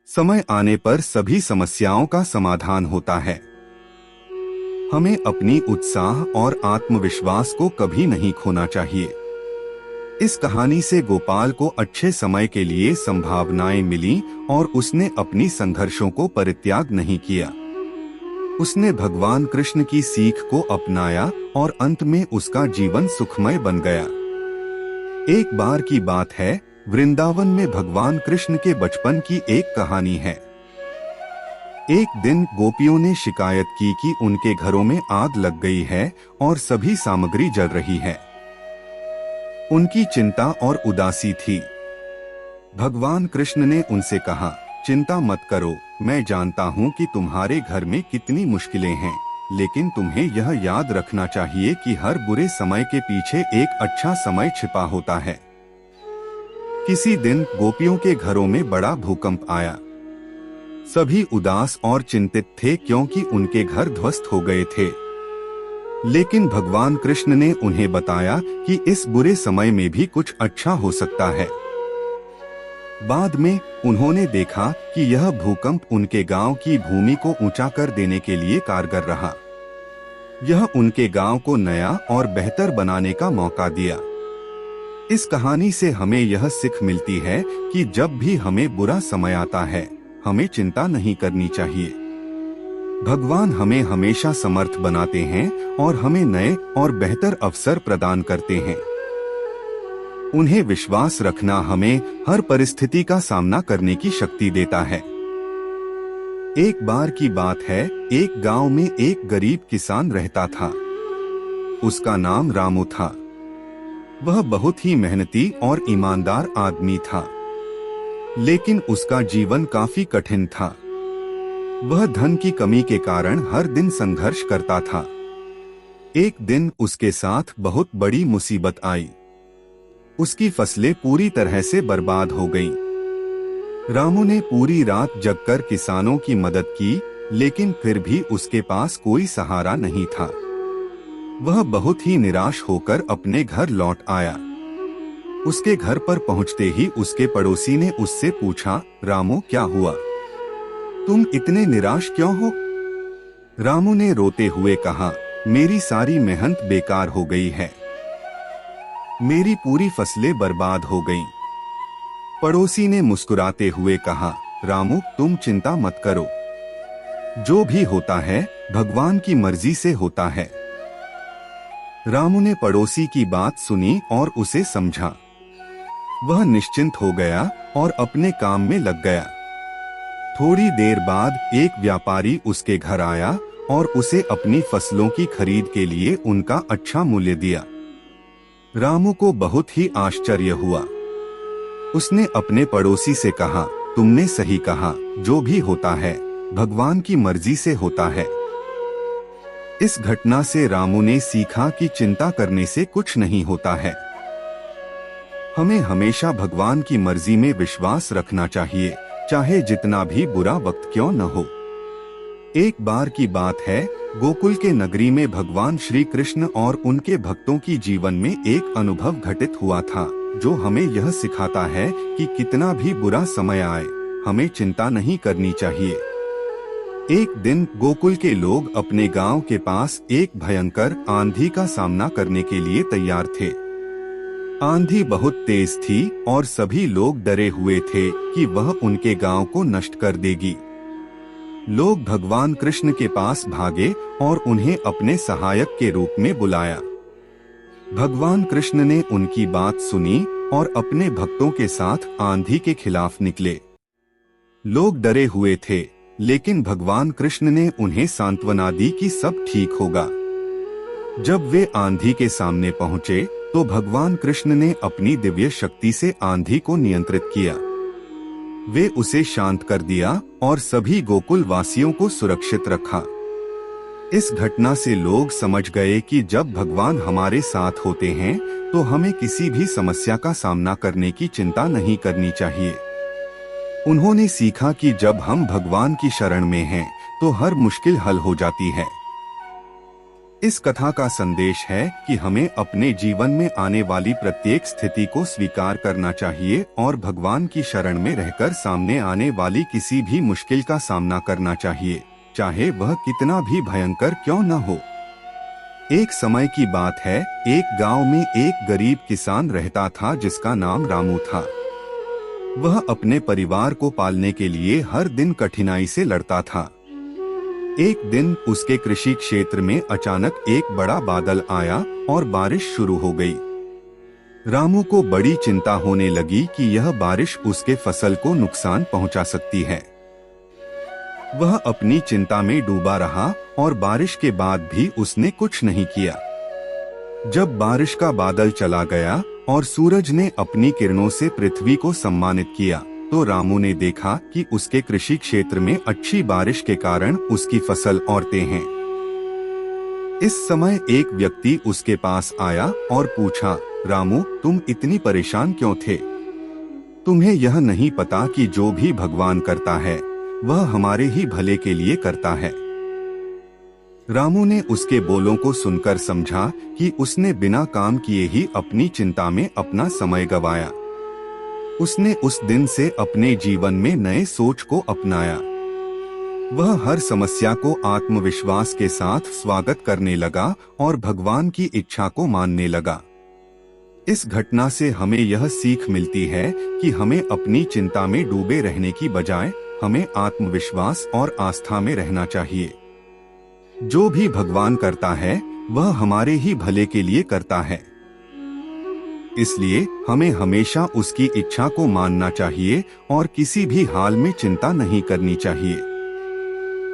समय आने पर सभी समस्याओं का समाधान होता है। हमें अपनी उत्साह और आत्मविश्वास को कभी नहीं खोना चाहिए। इस कहानी से गोपाल को अच्छे समय के लिए संभावनाएं मिली और उसने अपनी संघर्षों को परित्याग नहीं किया। उसने भगवान कृष्ण की सीख को अपनाया और अंत में उसका जीवन सुखमय बन गया। एक बार की बात है, वृंदावन में भगवान कृष्ण के बचपन की एक कहानी है। एक दिन गोपियों ने शिकायत की कि उनके घरों में आग लग गई है और सभी सामग्री जल रही है। उनकी चिंता और उदासी थी। भगवान कृष्ण ने उनसे कहा, चिंता मत करो, मैं जानता हूँ कि तुम्हारे घर में कितनी मुश्किलें हैं, लेकिन तुम्हें यह याद रखना चाहिए कि हर बुरे समय के पीछे एक अच्छा समय छिपा होता है। किसी दिन गोपियों के घरों में बड़ा भूकंप आया। सभी उदास और चिंतित थे क्योंकि उनके घर ध्वस्त हो गए थे। लेकिन भगवान कृष्ण ने उन्हें बताया कि इस बुरे समय में भी कुछ अच्छा हो सकता है। बाद में उन्होंने देखा कि यह भूकंप उनके गांव की भूमि को ऊंचा कर देने के लिए कारगर रहा। यह उनके गांव को नया और बेहतर बनाने का मौका दिया। इस कहानी से हमें यह सीख मिलती है कि जब भी हमें बुरा समय आता है, हमें चिंता नहीं करनी चाहिए। भगवान हमें हमेशा समर्थ बनाते हैं और हमें नए और बेहतर अवसर प्रदान करते हैं। उन्हें विश्वास रखना हमें हर परिस्थिति का सामना करने की शक्ति देता है। एक बार की बात है, एक गांव में एक गरीब किसान रहता था। उसका नाम रामू था। वह बहुत ही मेहनती और ईमानदार आदमी था, लेकिन उसका जीवन काफी कठिन था। वह धन की कमी के कारण हर दिन संघर्ष करता था। एक दिन उसके साथ बहुत बड़ी मुसीबत आई। उसकी फसलें पूरी तरह से बर्बाद हो गईं। रामू ने पूरी रात जगकर किसानों की मदद की, लेकिन फिर भी उसके पास कोई सहारा नहीं था। वह बहुत ही निराश होकर अपने घर लौट आया। उसके घर पर पहुंचते ही उसके पड़ोसी ने उससे पूछा, रामू क्या हुआ? तुम इतने निराश क्यों हो? रामू ने रोते हुए कहा, मेरी सारी मेहनत बेकार हो गई है। मेरी पूरी फसलें बर्बाद हो गईं। पड़ोसी ने मुस्कुराते हुए कहा, रामू तुम चिंता मत करो। जो भी होता है भगवान की मर्जी से होता है। रामू ने पड़ोसी की बात सुनी और उसे समझा। वह निश्चिंत हो गया और अपने काम में लग गया। थोड़ी देर बाद एक व्यापारी उसके घर आया और उसे अपनी फसलों की खरीद के लिए उनका अच्छा मूल्य दिया। रामू को बहुत ही आश्चर्य हुआ। उसने अपने पड़ोसी से कहा, तुमने सही कहा, जो भी होता है भगवान की मर्जी से होता है। इस घटना से रामू ने सीखा कि चिंता करने से कुछ नहीं होता है। हमें हमेशा भगवान की मर्जी में विश्वास रखना चाहिए, चाहे जितना भी बुरा वक्त क्यों न हो। एक बार की बात है, गोकुल के नगरी में भगवान श्री कृष्ण और उनके भक्तों की जीवन में एक अनुभव घटित हुआ था, जो हमें यह सिखाता है कि कितना भी बुरा समय आए, हमें चिंता नहीं करनी चाहिए। एक दिन गोकुल के लोग अपने गांव के पास एक भयंकर आंधी का सामना करने के लिए तैयार थे। आंधी बहुत तेज थी और सभी लोग डरे हुए थे कि वह उनके गांव को नष्ट कर देगी। लोग भगवान कृष्ण के पास भागे और उन्हें अपने सहायक के रूप में बुलाया। भगवान कृष्ण ने उनकी बात सुनी और अपने भक्तों के साथ आंधी के खिलाफ निकले। लोग डरे हुए थे, लेकिन भगवान कृष्ण ने उन्हें सांत्वना दी कि सब ठीक होगा। जब वे आंधी के सामने पहुंचे, तो भगवान कृष्ण ने अपनी दिव्य शक्ति से आंधी को नियंत्रित किया। वे उसे शांत कर दिया और सभी गोकुल वासियों को सुरक्षित रखा। इस घटना से लोग समझ गए कि जब भगवान हमारे साथ होते हैं, तो हमें किसी भी समस्या का सामना करने की चिंता नहीं करनी चाहिए। उन्होंने सीखा कि जब हम भगवान की शरण में हैं, तो हर मुश्किल हल हो जाती है। इस कथा का संदेश है कि हमें अपने जीवन में आने वाली प्रत्येक स्थिति को स्वीकार करना चाहिए और भगवान की शरण में रहकर सामने आने वाली किसी भी मुश्किल का सामना करना चाहिए, चाहे वह कितना भी भयंकर क्यों न हो। एक समय की बात है, एक गांव में एक गरीब किसान रहता था जिसका नाम रामू था। वह अपने परिवार को पालने के लिए हर दिन कठिनाई से लड़ता था। एक दिन उसके कृषि क्षेत्र में अचानक एक बड़ा बादल आया और बारिश शुरू हो गई। रामू को बड़ी चिंता होने लगी कि यह बारिश उसके फसल को नुकसान पहुंचा सकती है। वह अपनी चिंता में डूबा रहा और बारिश के बाद भी उसने कुछ नहीं किया। जब बारिश का बादल चला गया और सूरज ने अपनी किरणों से पृथ्वी को सम्मानित किया, तो रामू ने देखा कि उसके कृषि क्षेत्र में अच्छी बारिश के कारण उसकी फसल औरते हैं। इस समय एक व्यक्ति उसके पास आया और पूछा, रामू तुम इतनी परेशान क्यों थे? तुम्हें यह नहीं पता कि जो भी भगवान करता है वह हमारे ही भले के लिए करता है। रामू ने उसके बोलों को सुनकर समझा कि उसने बिना काम किए ही अपनी चिंता में अपना समय गवाया। उसने उस दिन से अपने जीवन में नए सोच को अपनाया। वह हर समस्या को आत्मविश्वास के साथ स्वागत करने लगा और भगवान की इच्छा को मानने लगा। इस घटना से हमें यह सीख मिलती है कि हमें अपनी चिंता में डूबे रहने की बजाय हमें आत्मविश्वास और आस्था में रहना चाहिए। जो भी भगवान करता है वह हमारे ही भले के लिए करता है, इसलिए हमें हमेशा उसकी इच्छा को मानना चाहिए और किसी भी हाल में चिंता नहीं करनी चाहिए।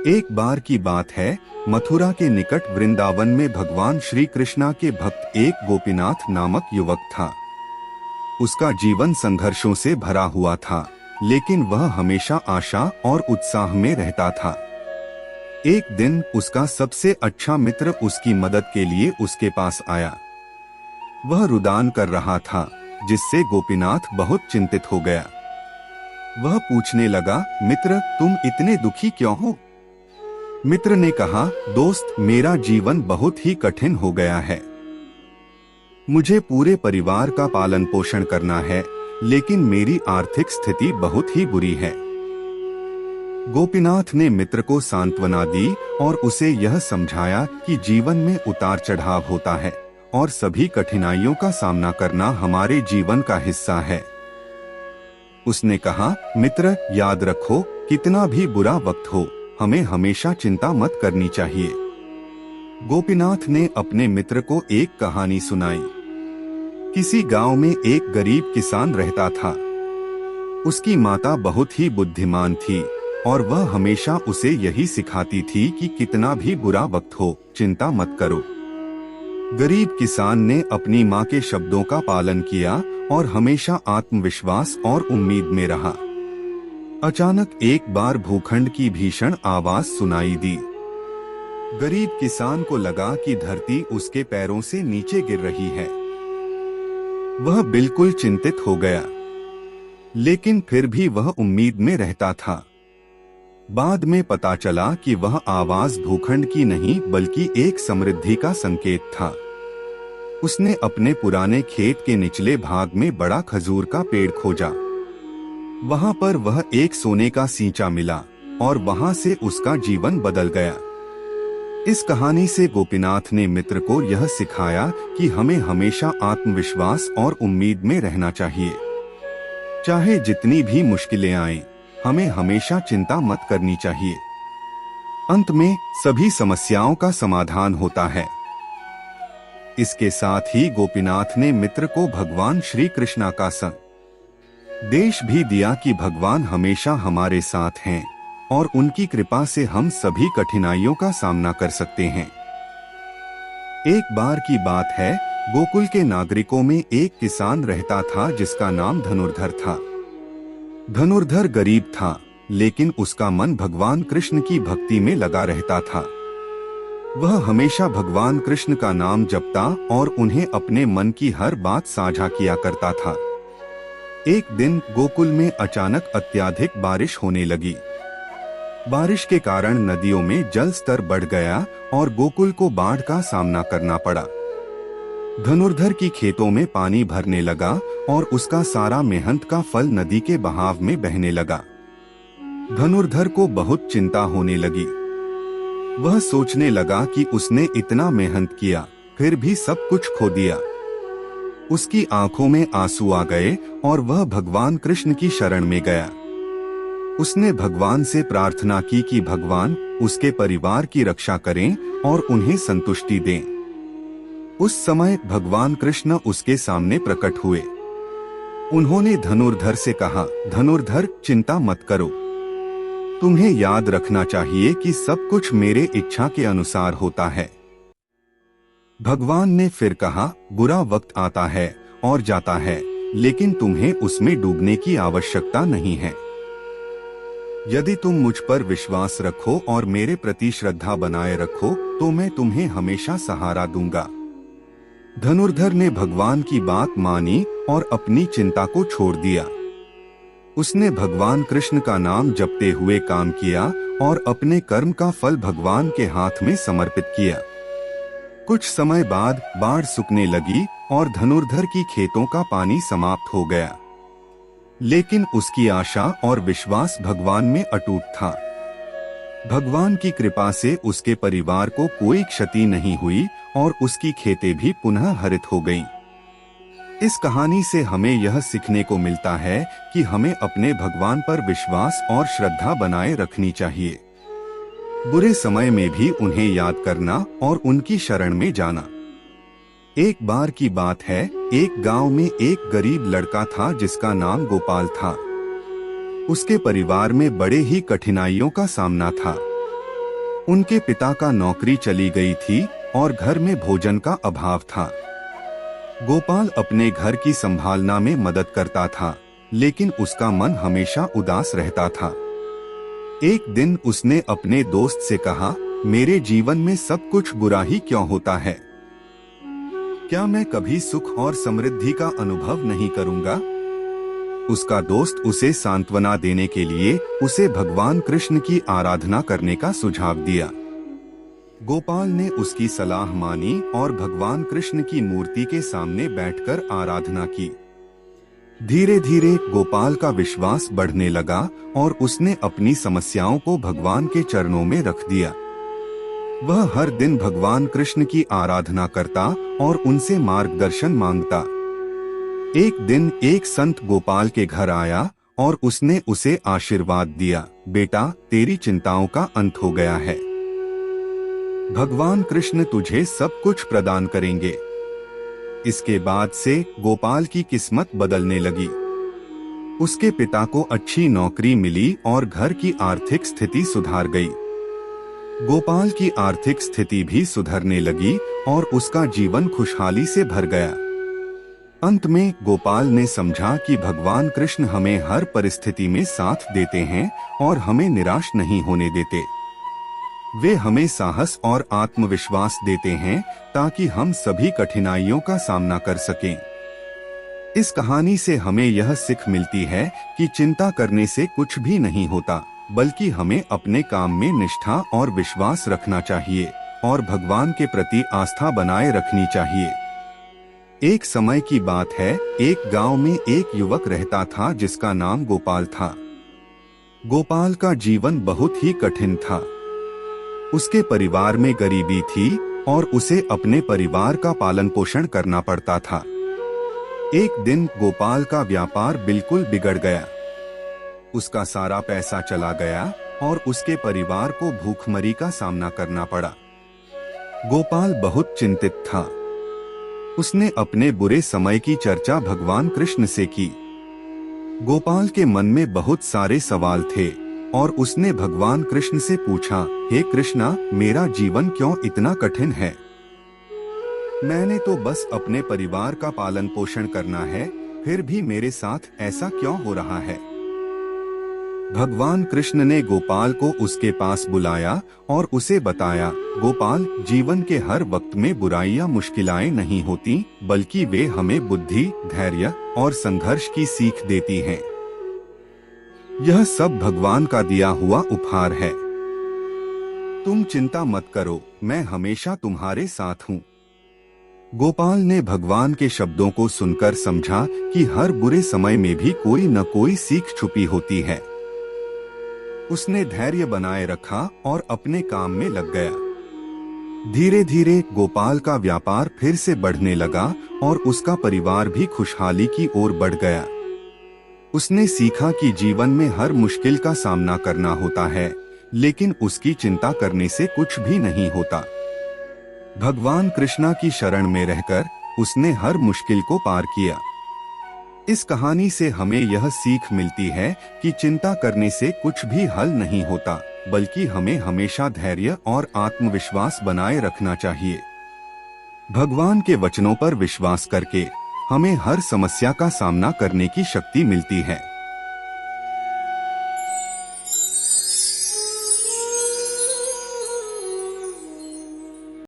एक बार की बात है, मथुरा के निकट वृंदावन में भगवान श्री कृष्णा के भक्त एक गोपीनाथ नामक युवक था। उसका जीवन संघर्षों से भरा हुआ था, लेकिन वह हमेशा आशा और उत्साह में रहता था। एक दिन उसका सबसे अच्छा मित्र उसकी मदद के लिए उसके पास आया। वह रुदान कर रहा था, जिससे गोपीनाथ बहुत चिंतित हो गया। वह पूछने लगा, मित्र, तुम इतने दुखी क्यों हो? मित्र ने कहा, दोस्त, मेरा जीवन बहुत ही कठिन हो गया है। मुझे पूरे परिवार का पालन पोषण करना है, लेकिन मेरी आर्थिक स्थिति बहुत ही बुरी है। गोपीनाथ ने मित्र को सांत्वना दी और उसे यह समझाया कि जीवन में उतार चढ़ाव होता है और सभी कठिनाइयों का सामना करना हमारे जीवन का हिस्सा है। उसने कहा, मित्र, याद रखो, कितना भी बुरा वक्त हो, हमें हमेशा चिंता मत करनी चाहिए। गोपीनाथ ने अपने मित्र को एक कहानी सुनाई। किसी गांव में एक गरीब किसान रहता था। उसकी माता बहुत ही बुद्धिमान थी और वह हमेशा उसे यही सिखाती थी कि कितना भी बुरा वक्त हो, चिंता मत करो। गरीब किसान ने अपनी माँ के शब्दों का पालन किया और हमेशा आत्मविश्वास और उम्मीद में रहा। अचानक एक बार भूखंड की भीषण आवाज सुनाई दी। गरीब किसान को लगा कि धरती उसके पैरों से नीचे गिर रही है। वह बिल्कुल चिंतित हो गया, लेकिन फिर भी वह उम्मीद में रहता था। बाद में पता चला कि वह आवाज भूखंड की नहीं बल्कि एक समृद्धि का संकेत था। उसने अपने पुराने खेत के निचले भाग में बड़ा खजूर का पेड़ खोजा। वहां पर वह एक सोने का सींचा मिला और वहां से उसका जीवन बदल गया। इस कहानी से गोपीनाथ ने मित्र को यह सिखाया कि हमें हमेशा आत्मविश्वास और उम्मीद में रहना चाहिए। चाहे जितनी भी मुश्किलें आएं, हमें हमेशा चिंता मत करनी चाहिए। अंत में सभी समस्याओं का समाधान होता है। इसके साथ ही गोपीनाथ ने मित्र को भगवान श्री कृष्णा का संदेश भी दिया कि भगवान हमेशा हमारे साथ हैं और उनकी कृपा से हम सभी कठिनाइयों का सामना कर सकते हैं। एक बार की बात है, गोकुल के नागरिकों में एक किसान रहता था जिसका नाम धनुर्धर था। धनुर्धर गरीब था, लेकिन उसका मन भगवान कृष्ण की भक्ति में लगा रहता था। वह हमेशा भगवान कृष्ण का नाम जपता और उन्हें अपने मन की हर बात साझा किया करता था। एक दिन गोकुल में अचानक अत्यधिक बारिश होने लगी। बारिश के कारण नदियों में जल स्तर बढ़ गया और गोकुल को बाढ़ का सामना करना पड़ा। धनुर्धर की खेतों में पानी भरने लगा और उसका सारा मेहनत का फल नदी के बहाव में बहने लगा। धनुर्धर को बहुत चिंता होने लगी। वह सोचने लगा कि उसने इतना मेहनत किया, फिर भी सब कुछ खो दिया। उसकी आंखों में आंसू आ गए और वह भगवान कृष्ण की शरण में गया। उसने भगवान से प्रार्थना की कि भगवान उसके परिवार की रक्षा करें और उन्हें संतुष्टि दें। उस समय भगवान कृष्ण उसके सामने प्रकट हुए। उन्होंने धनुर्धर से कहा, धनुर्धर, चिंता मत करो। तुम्हें याद रखना चाहिए कि सब कुछ मेरे इच्छा के अनुसार होता है। भगवान ने फिर कहा, बुरा वक्त आता है और जाता है, लेकिन तुम्हें उसमें डूबने की आवश्यकता नहीं है। यदि तुम मुझ पर विश्वास रखो और मेरे प्रति श्रद्धा बनाए रखो, तो मैं तुम्हें हमेशा सहारा दूंगा। धनुर्धर ने भगवान की बात मानी और अपनी चिंता को छोड़ दिया। उसने भगवान कृष्ण का नाम जपते हुए काम किया और अपने कर्म का फल भगवान के हाथ में समर्पित किया। कुछ समय बाद बाढ़ सूखने लगी और धनुर्धर की खेतों का पानी समाप्त हो गया, लेकिन उसकी आशा और विश्वास भगवान में अटूट था। भगवान की कृपा से उसके परिवार को कोई क्षति नहीं हुई और उसकी खेतें भी पुनः हरित हो गईं। इस कहानी से हमें यह सीखने को मिलता है कि हमें अपने भगवान पर विश्वास और श्रद्धा बनाए रखनी चाहिए। बुरे समय में भी उन्हें याद करना और उनकी शरण में जाना। एक बार की बात है, एक गांव में एक गरीब लड़का था जिसका नाम गोपाल था। उसके परिवार में बड़े ही कठिनाइयों का सामना था। उनके पिता का नौकरी चली गई थी और घर में भोजन का अभाव था। गोपाल अपने घर की संभालना में मदद करता था, लेकिन उसका मन हमेशा उदास रहता था। एक दिन उसने अपने दोस्त से कहा, मेरे जीवन में सब कुछ बुरा ही क्यों होता है? क्या मैं कभी सुख और समृद्धि का अनुभव नहीं करूंगा? उसका दोस्त उसे सांत्वना देने के लिए उसे भगवान कृष्ण की आराधना करने का सुझाव दिया। गोपाल ने उसकी सलाह मानी और भगवान कृष्ण की मूर्ति के सामने बैठकर आराधना की। धीरे धीरे गोपाल का विश्वास बढ़ने लगा और उसने अपनी समस्याओं को भगवान के चरणों में रख दिया। वह हर दिन भगवान कृष्ण की आराधना करता और उनसे मार्गदर्शन मांगता। एक दिन एक संत गोपाल के घर आया और उसने उसे आशीर्वाद दिया, बेटा, तेरी चिंताओं का अंत हो गया है। भगवान कृष्ण तुझे सब कुछ प्रदान करेंगे। इसके बाद से गोपाल की किस्मत बदलने लगी। उसके पिता को अच्छी नौकरी मिली और घर की आर्थिक स्थिति सुधार गई। गोपाल की आर्थिक स्थिति भी सुधरने लगी और उसका जीवन खुशहाली से भर गया। अंत में गोपाल ने समझा कि भगवान कृष्ण हमें हर परिस्थिति में साथ देते हैं और हमें निराश नहीं होने देते। वे हमें साहस और आत्मविश्वास देते हैं ताकि हम सभी कठिनाइयों का सामना कर सकें। इस कहानी से हमें यह सीख मिलती है कि चिंता करने से कुछ भी नहीं होता, बल्कि हमें अपने काम में निष्ठा और विश्वास रखना चाहिए और भगवान के प्रति आस्था बनाए रखनी चाहिए। एक समय की बात है, एक गांव में एक युवक रहता था जिसका नाम गोपाल था। गोपाल का जीवन बहुत ही कठिन था। उसके परिवार में गरीबी थी और उसे अपने परिवार का पालन पोषण करना पड़ता था। एक दिन गोपाल का व्यापार बिल्कुल बिगड़ गया। उसका सारा पैसा चला गया और उसके परिवार को भूखमरी का सामना करना पड़ा। गोपाल बहुत चिंतित था। उसने अपने बुरे समय की चर्चा भगवान कृष्ण से की। गोपाल के मन में बहुत सारे सवाल थे और उसने भगवान कृष्ण से पूछा, हे कृष्णा, मेरा जीवन क्यों इतना कठिन है? मैंने तो बस अपने परिवार का पालन पोषण करना है, फिर भी मेरे साथ ऐसा क्यों हो रहा है? भगवान कृष्ण ने गोपाल को उसके पास बुलाया और उसे बताया, गोपाल, जीवन के हर वक्त में बुराइयां मुश्किलें नहीं होती, बल्कि वे हमें बुद्धि, धैर्य और संघर्ष की सीख देती हैं। यह सब भगवान का दिया हुआ उपहार है। तुम चिंता मत करो, मैं हमेशा तुम्हारे साथ हूँ। गोपाल ने भगवान के शब्दों को सुनकर समझा कि हर बुरे समय में भी कोई न कोई सीख छुपी होती है। उसने धैर्य बनाए रखा और अपने काम में लग गया। धीरे धीरे गोपाल का व्यापार फिर से बढ़ने लगा और उसका परिवार भी खुशहाली की ओर बढ़ गया। उसने सीखा कि जीवन में हर मुश्किल का सामना करना होता है, लेकिन उसकी चिंता करने से कुछ भी नहीं होता। भगवान कृष्णा की शरण में रहकर उसने हर मुश्किल को पार किया। इस कहानी से हमें यह सीख मिलती है कि चिंता करने से कुछ भी हल नहीं होता, बल्कि हमें हमेशा धैर्य और आत्मविश्वास बनाए रखना चाहिए। भगवान के वचनों पर विश्वास करके हमें हर समस्या का सामना करने की शक्ति मिलती है।